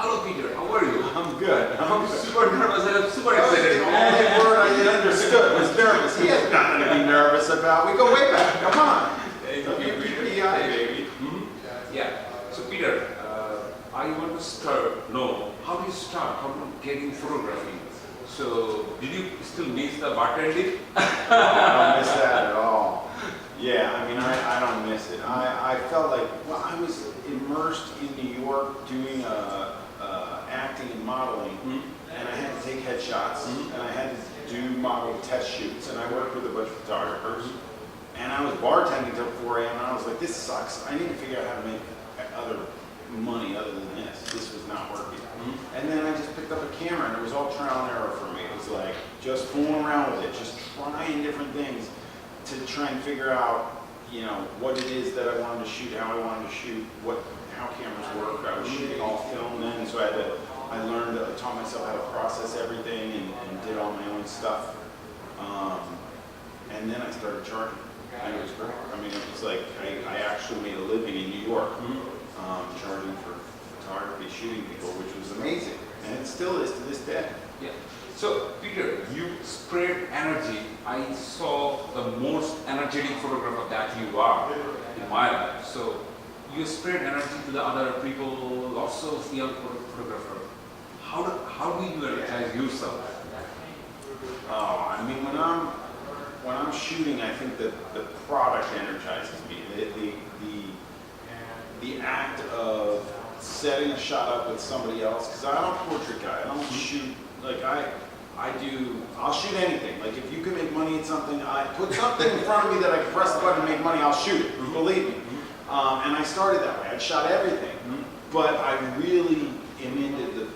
Hello Peter, how are you? I'm good. I'm super nervous and I'm super excited. The only word I understood was nervous. He has nothing to be nervous about. We go way back. Come on. WPPI, baby. Yeah. So Peter, I want to start. No, how do you start? How do you get in photography? So, did you still miss the bartending? I don't miss that at all. Yeah, I mean, I don't miss it. I felt like, well, I was immersed in New York doing acting and modeling, and I had to take headshots, and I had to do model test shoots, and I worked with a bunch of photographers, and I was bartending till 4 a.m., and I was like, this sucks. I need to figure out how to make other money other than this. This was not working. And then I just picked up a camera, and it was all trial and error for me. It was like just fooling around with it, just trying different things to try and figure out, you know, what it is that I wanted to shoot, how I wanted to shoot, how cameras work. I was shooting all film then, so I taught myself how to process everything and did all my own stuff. And then I started charging. And it was great. I mean, it was like I actually made a living in New York, charging for photography, shooting people, which was amazing, and it still is to this day. Yeah. So Peter, you spread energy. I saw the most energetic photographer that you are in my life. So you spread energy to the other people, lots of young photographers. How do you energize yourself? Oh, I mean, when I'm shooting, I think that the product energizes me. The act of setting a shot up with somebody else, because I'm a portrait guy. I don't shoot like I'll shoot anything. Like if you can make money at something, I put something in front of me that I can press the button and make money, I'll shoot it, believe me. And I started that way. I shot everything. But I really am into the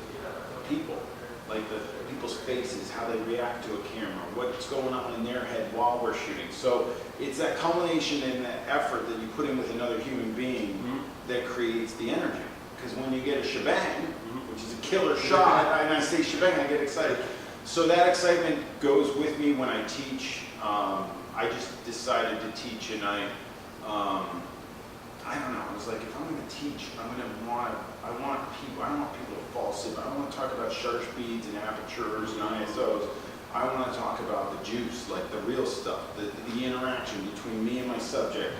people, like the people's faces, how they react to a camera, what's going on in their head while we're shooting. So it's that culmination and that effort that you put in with another human being that creates the energy. Because when you get a shebang, which is a killer shot, and I say shebang, I get excited. So that excitement goes with me when I teach. I just decided to teach, and I don't know. I was like, if I'm going to teach, I don't want people to fall asleep. I don't want to talk about shutter speeds and apertures and ISOs. I want to talk about the juice, like the real stuff, the interaction between me and my subject,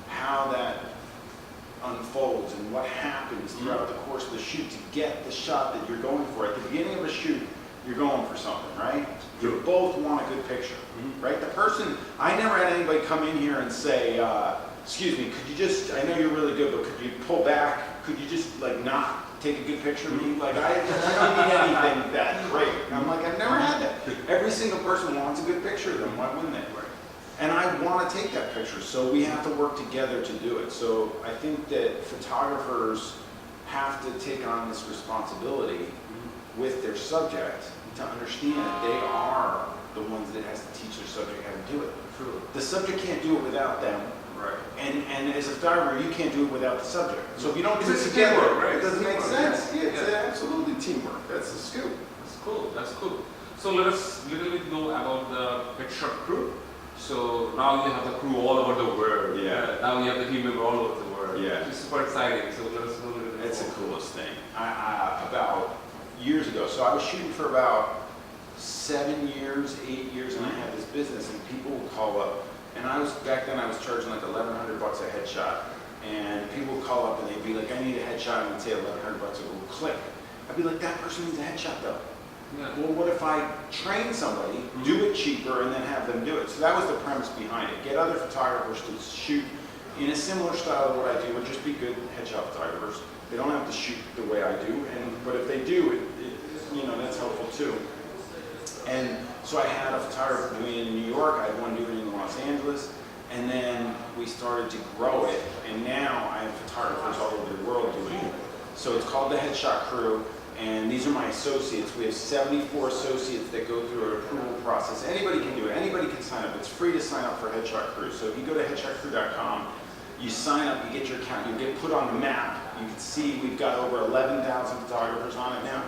how that unfolds and what happens throughout the course of the shoot to get the shot that you're going for. At the beginning of a shoot, you're going for something, right? You both want a good picture, right? I never had anybody come in here and say, excuse me, could you just, I know you're really good, but could you pull back? Could you just like not take a good picture of me? Like I don't need anything that great. And I'm like, I've never had that. Every single person wants a good picture of them. Why wouldn't they? And I want to take that picture, so we have to work together to do it. So I think that photographers have to take on this responsibility with their subject to understand that they are the ones that has to teach their subject how to do it. True. The subject can't do it without them. Right. And as a photographer, you can't do it without the subject. So if you don't do it Teamwork, together, right? it doesn't make Teamwork, sense. Yeah, it's absolutely teamwork. That's the scoop. That's cool. That's cool. So let us little bit know about the headshot crew. So now you have the crew all over the world. Yeah. Now you have the team member all over the world. Yeah. It's super exciting. So let us know a little bit. It's the coolest thing. About years ago, so I was shooting for about 7 years, 8 years, and I had this business, and people would call up, and back then I was charging like $1,100 a headshot, and people would call up and they'd be like, I need a headshot, and I'd say $1,100, it would click. I'd be like, that person needs a headshot though. Yeah. Well, what if I train somebody, do it cheaper, and then have them do it? So that was the premise behind it. Get other photographers to shoot in a similar style of what I do, and just be good headshot photographers. They don't have to shoot the way I do, but if they do, that's helpful too. And so I had a photographer doing it in New York, I had one doing it in Los Angeles, and then we started to grow it, and now I have photographers all over the world doing it. So it's called the Headshot Crew. And these are my associates. We have 74 associates that go through an approval process. Anybody can do it. Anybody can sign up. It's free to sign up for Headshot Crew. So if you go to headshotcrew.com, you sign up, you get your account, you get put on the map. You can see we've got over 11,000 photographers on it now.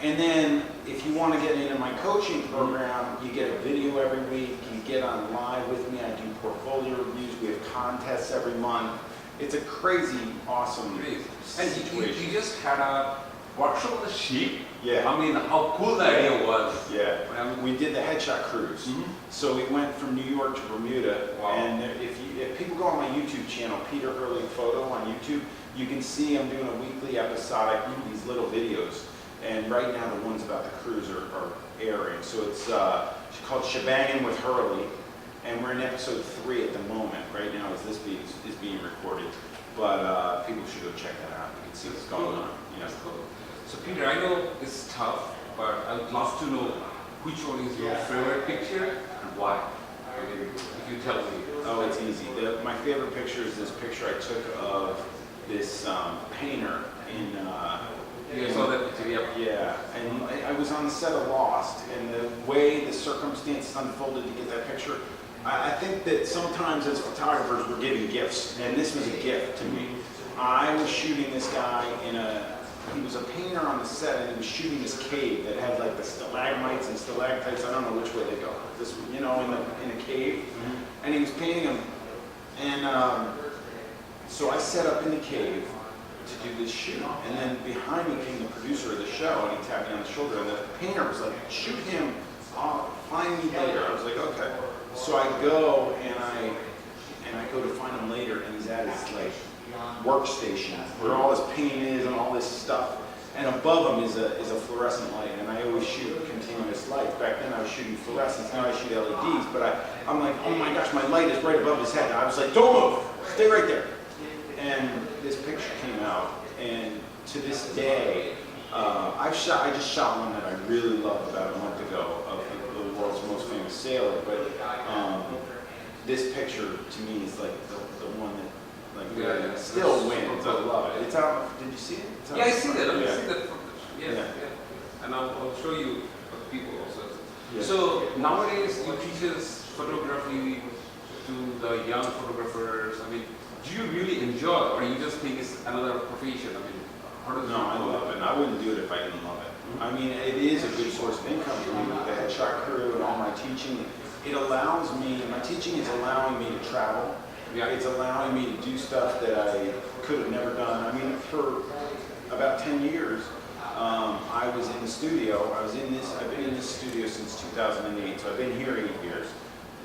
And then if you want to get into my coaching program, you get a video every week. You get on live with me. I do portfolio reviews. We have contests every month. It's a crazy, awesome And situation. you just had a workshop on the ship. Yeah. I mean, how cool the idea was. Yeah. I mean, We did the headshot cruise. So we went from New York to Bermuda. Wow. And if people go on my YouTube channel, Peter Hurley Photo on YouTube, you can see I'm doing a weekly episodic, these little videos. And right now the ones about the cruise are airing. So it's called Shebangin' with Hurley. And we're in episode 3 at the moment. Right now as this is being recorded. But people should go check that out. You can see what's going on. That's cool. So Peter, I know it's tough, but I would love to know which one is your favorite picture and why. I mean, if you tell me. Oh, it's easy. My favorite picture is this picture I took of this painter in. You saw that picture, Yeah, and I was on the set of Lost, and the way the circumstances unfolded to get that picture, I think that sometimes as photographers we're given gifts, and this was a gift to me. I was shooting this guy he was a painter on the set, and he was shooting this cave that had like the stalagmites and stalactites. I don't know which way they go. This, in a cave, and he was painting them. And so I set up in the cave to do this shoot, and then behind me came the producer of the show, and he tapped me on the shoulder, and the painter was like, "Shoot him. Find me later." I was like, "Okay." So I go and I go to find him later, and he's at his like workstation where all his paint is and all this stuff, and above him is a fluorescent light, and I always shoot continuous lights. Back then I was shooting fluorescents, now I shoot LEDs, but I'm like, oh my gosh, my light is right above his head. I was like, don't move, stay right there. And this picture came out, and to this day, I just shot one that I really love about a month ago of the world's most famous sailor, but this picture to me is like the one that still wins. I love it. It's out. Did you see it? Yeah, I see that. I Yeah. see that from yeah. And I'll show you people also. Yeah. So nowadays you teach us photography to the young photographers. I mean, do you really enjoy, or you just think it's another profession? I mean, how does No, I love it. And I wouldn't do it if I didn't love it. I mean, it is a good source of income for me with the headshot crew and all my teaching. It allows me. My teaching is allowing me to travel. Yeah. It's allowing me to do stuff that I could have never done. I mean, for about 10 years, I was in the studio. I've been in this studio since 2008, so I've been here 8 years.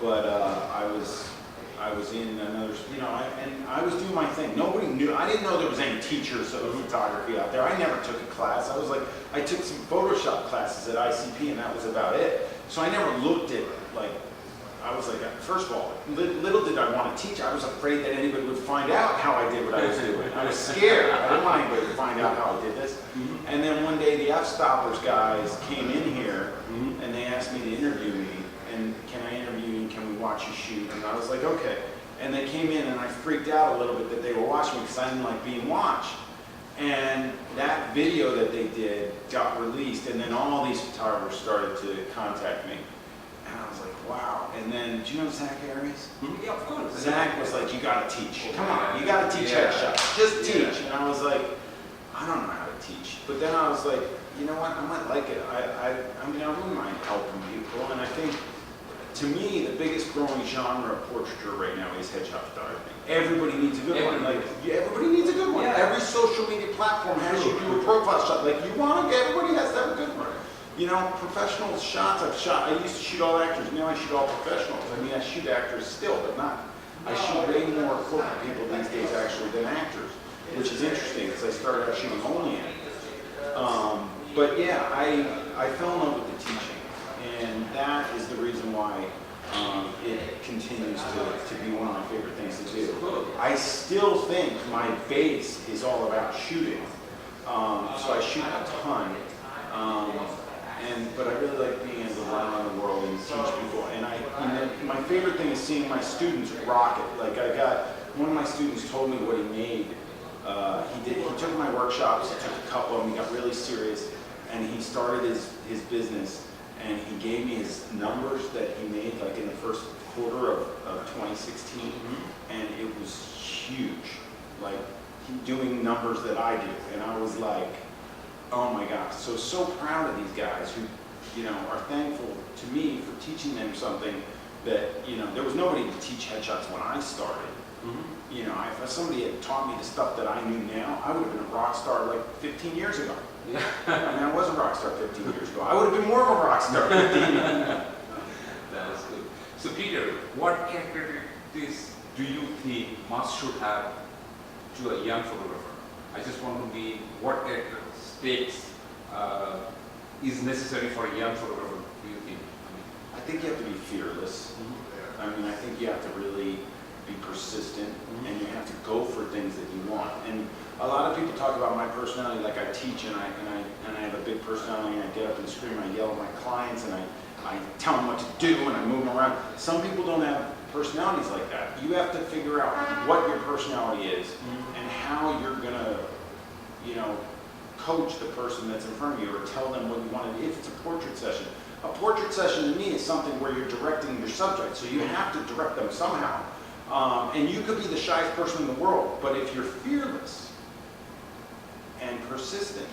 But I was in another, and I was doing my thing. Nobody knew. I didn't know there was any teachers of photography out there. I never took a class. I took some Photoshop classes at ICP, and that was about it. So I never looked at I was like, first of all, little did I want to teach. I was afraid that anybody would find out how I did what I was doing. I was scared. I didn't want anybody to find out how I did this. And then one day the F-Stoppers guys came in here and they asked me to interview me. And can I interview you? Can we watch you shoot? And I was like, okay. And they came in and I freaked out a little bit that they were watching me because I didn't like being watched. And that video that they did got released, and then all these photographers started to contact me. And I was like, wow. And then, do you know Zach Aries? Yeah, of course. Zach was like, you gotta teach. Come on, you gotta teach headshots. Just teach. And I was like, I don't know how to teach. But then I was like, you know what, I might like it. I wouldn't mind helping people. And I think, to me, the biggest growing genre of portraiture right now is headshot photography. Everybody needs a good one. Everybody needs a good one. Yeah. Every social media platform has you do a profile shot. Everybody has to have a good one. Professional shots I used to shoot all actors, now I shoot all professionals. I mean, I shoot actors still, but not. I shoot way more corporate people these days actually than actors, which is interesting because I started out shooting only actors. But yeah, I fell in love with the teaching, and that is the reason why it continues to be one of my favorite things to do. I still think my base is all about shooting, so I shoot a ton. But I really like being able to run around the world and teach people. And my favorite thing is seeing my students rock it. Like one of my students told me what he made. He took my workshops, he took a couple of them, he got really serious, and he started his business, and he gave me his numbers that he made like in the first quarter of 2016, and it was huge. Like doing numbers that I do, and I was like, oh my gosh, so proud of these guys who, are thankful to me for teaching them something that, there was nobody to teach headshots when I started. If somebody had taught me the stuff that I knew now, I would have been a rock star like 15 years ago. Yeah. I mean, I was a rock star 15 years ago. I would have been more of a rock star 15 years ago. That is good. So Peter, what characteristics do you think must should have to a young photographer? I just want to be what characteristics is necessary for a young photographer, do you think? I think you have to be fearless. I mean, I think you have to really be persistent, and you have to go for things that you want. And a lot of people talk about my personality, like I teach and I have a big personality, and I get up and scream, I yell at my clients, and I tell them what to do, and I move them around. Some people don't have personalities like that. You have to figure out what your personality is and how you're gonna, you know, coach the person that's in front of you, or tell them what you want to do. If it's a portrait session, a portrait session to me is something where you're directing your subject, so you have to direct them somehow. And you could be the shyest person in the world, but if you're fearless and persistent,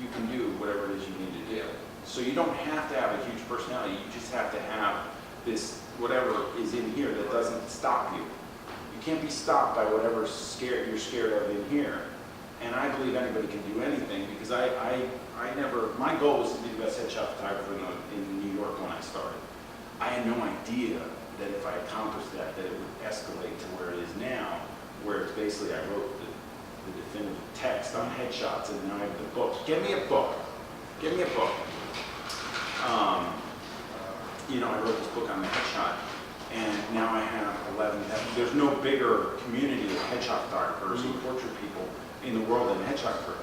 you can do whatever it is you need to do. So you don't have to have a huge personality, you just have to have this, whatever is in here that doesn't stop you. You can't be stopped by whatever you're scared of in here. And I believe anybody can do anything, because my goal was to be the best headshot photographer in New York when I started. I had no idea that if I accomplished that it would escalate to where it is now, where it's basically I wrote the definitive text on headshots, and now I have the book. Get me a book. Get me a book. You know, I wrote this book on the headshot, and now I have 11. There's no bigger community of headshot photographers and portrait people in the world than a headshot crew.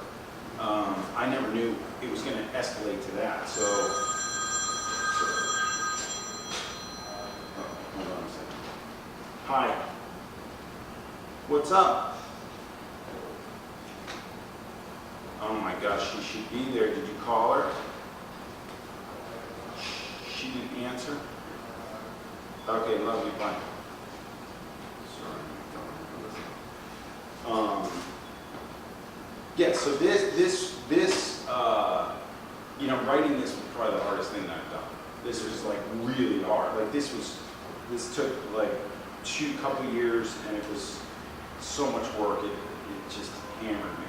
I never knew it was going to escalate to that. So hold on a second. Hi. What's up? Oh my gosh, she should be there. Did you call her? She didn't answer? Okay, love you, bye. Sorry. Yeah, so this you know, writing this was probably the hardest thing that I've done. This was like really hard. Like this took like couple years, and it was so much work. It just hammered me.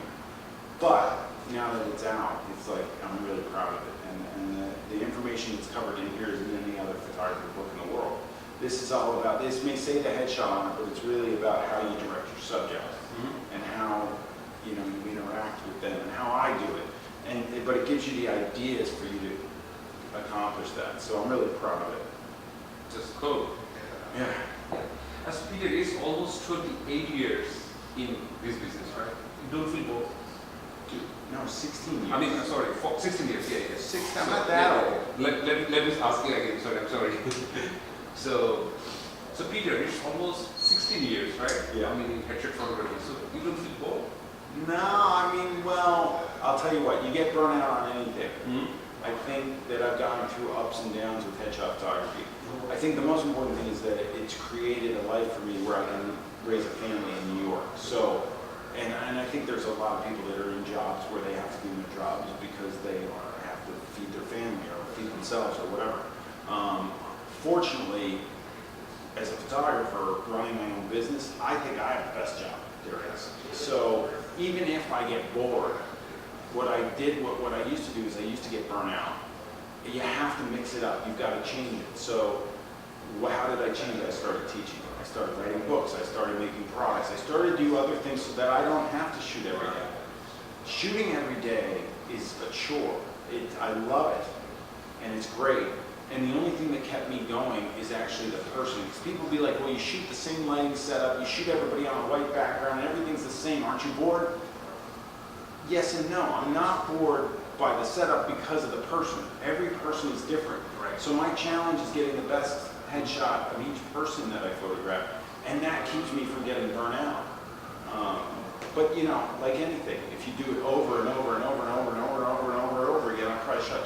But now that it's out, it's like I'm really proud of it. And the information that's covered in here isn't in any other photography book in the world. This is all about, this may say the headshot on it, but it's really about how you direct your subject and how, you know, you interact with them and how I do it. But it gives you the ideas for you to accomplish that. So I'm really proud of it. Just cool. Yeah. As Peter is almost 28 years in this business, right? You don't feel bored? No, 16 years. I mean, sorry, 16 years, yeah. 16, I'm not that old. Let me just ask you again, sorry, I'm sorry. So Peter, it's almost 16 years, right? Yeah. I mean, in headshot photography, so you don't feel bored? No, I mean, well, I'll tell you what, you get burnt out on anything. I think that I've gone through ups and downs with headshot photography. I think the most important thing is that it's created a life for me where I can raise a family in New York. So, and I think there's a lot of people that are in jobs where they have to be in their jobs because they have to feed their family or feed themselves or whatever. Fortunately, as a photographer running my own business, I think I have the best job there is. So even if I get bored, what I used to do is I used to get burnt out. You have to mix it up. You've got to change it. So how did I change it? I started teaching. I started writing books. I started making products. I started to do other things so that I don't have to shoot every day. Shooting every day is a chore. I love it, and it's great. And the only thing that kept me going is actually the person. Because people be like, well, you shoot the same lighting setup, you shoot everybody on a white background, and everything's the same. Aren't you bored? Yes and no. I'm not bored by the setup because of the person. Every person is different. Right. So my challenge is getting the best headshot of each person that I photograph, and that keeps me from getting burnt out. But you know, like anything, if you do it over and over and over and over and over and over and over and over again, I probably shot